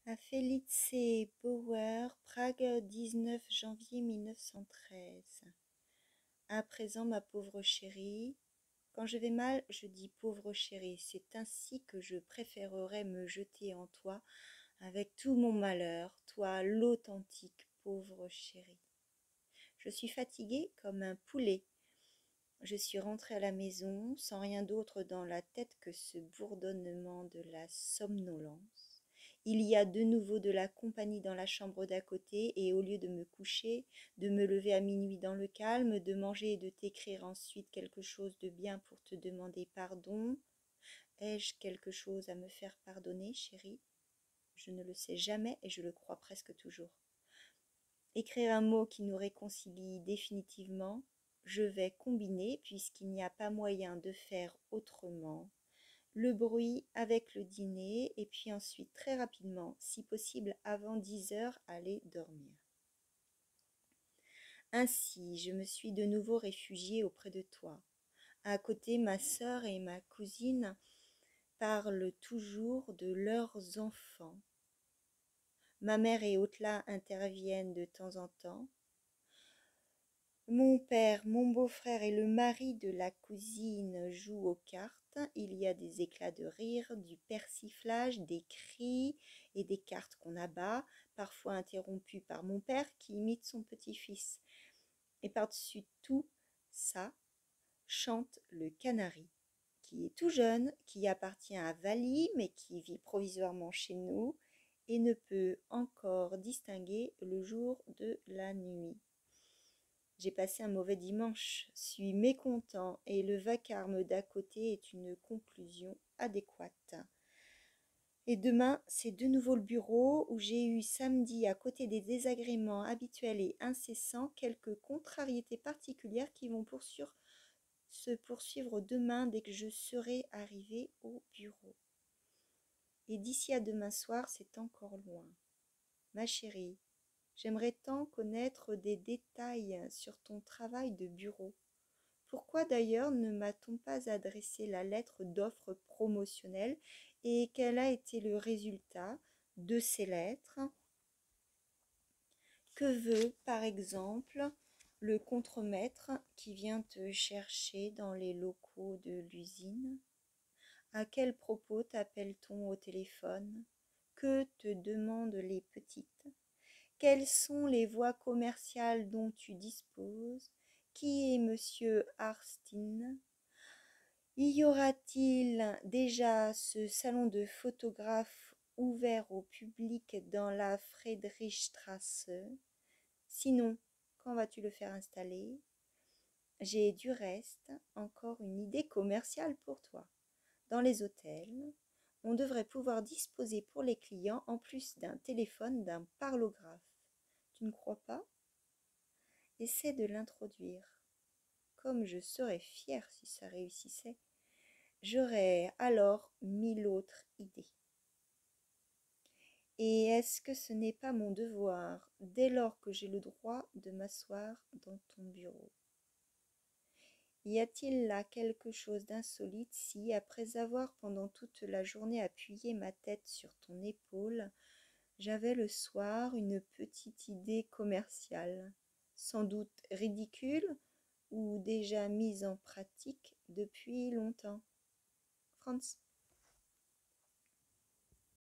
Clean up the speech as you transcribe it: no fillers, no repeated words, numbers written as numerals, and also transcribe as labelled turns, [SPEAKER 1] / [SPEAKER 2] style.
[SPEAKER 1] À Felice Bauer, Prague, 19 janvier 1913. À présent, ma pauvre chérie, quand je vais mal, je dis pauvre chérie, c'est ainsi que je préférerais me jeter en toi avec tout mon malheur, toi l'authentique pauvre chérie. Je suis fatiguée comme un poulet. Je suis rentrée à la maison sans rien d'autre dans la tête que ce bourdonnement de la somnolence. Il y a de nouveau de la compagnie dans la chambre d'à côté, et au lieu de me coucher, de me lever à minuit dans le calme, de manger et de t'écrire ensuite quelque chose de bien pour te demander pardon, ai-je quelque chose à me faire pardonner, chérie? Je ne le sais jamais et je le crois presque toujours. Écrire un mot qui nous réconcilie définitivement, je vais combiner, puisqu'il n'y a pas moyen de faire autrement, le bruit avec le dîner, et puis ensuite très rapidement, si possible avant 10 heures, aller dormir. Ainsi, je me suis de nouveau réfugiée auprès de toi. À côté, ma sœur et ma cousine parlent toujours de leurs enfants. Ma mère et Otla interviennent de temps en temps. Mon père, mon beau-frère et le mari de la cousine jouent aux cartes. Il y a des éclats de rire, du persiflage, des cris et des cartes qu'on abat, parfois interrompus par mon père qui imite son petit-fils. Et par-dessus tout ça, chante le canari, qui est tout jeune, qui appartient à Vali, mais qui vit provisoirement chez nous et ne peut encore distinguer le jour de la nuit. J'ai passé un mauvais dimanche, suis mécontent, et le vacarme d'à côté est une conclusion adéquate. Et demain, c'est de nouveau le bureau où j'ai eu samedi, à côté des désagréments habituels et incessants, quelques contrariétés particulières qui vont se poursuivre demain dès que je serai arrivée au bureau. Et d'ici à demain soir, c'est encore loin. Ma chérie, j'aimerais tant connaître des détails sur ton travail de bureau. Pourquoi d'ailleurs ne m'a-t-on pas adressé la lettre d'offre promotionnelle et quel a été le résultat de ces lettres? Que veut, par exemple, le contremaître qui vient te chercher dans les locaux de l'usine? À quel propos t'appelle-t-on au téléphone? Que te demandent les petites? Quelles sont les voies commerciales dont tu disposes? Qui est monsieur Arstin? Y aura-t-il déjà ce salon de photographe ouvert au public dans la Friedrichstraße? Sinon, quand vas-tu le faire installer? J'ai du reste encore une idée commerciale pour toi. Dans les hôtels, on devrait pouvoir disposer pour les clients, en plus d'un téléphone, d'un parlographe. Tu ne crois pas? Essaie de l'introduire. Comme je serais fière si ça réussissait. J'aurais alors 1000 autres idées. Et est-ce que ce n'est pas mon devoir, dès lors que j'ai le droit de m'asseoir dans ton bureau? Y a-t-il là quelque chose d'insolite si, après avoir pendant toute la journée appuyé ma tête sur ton épaule, j'avais le soir une petite idée commerciale, sans doute ridicule ou déjà mise en pratique depuis longtemps? Franz.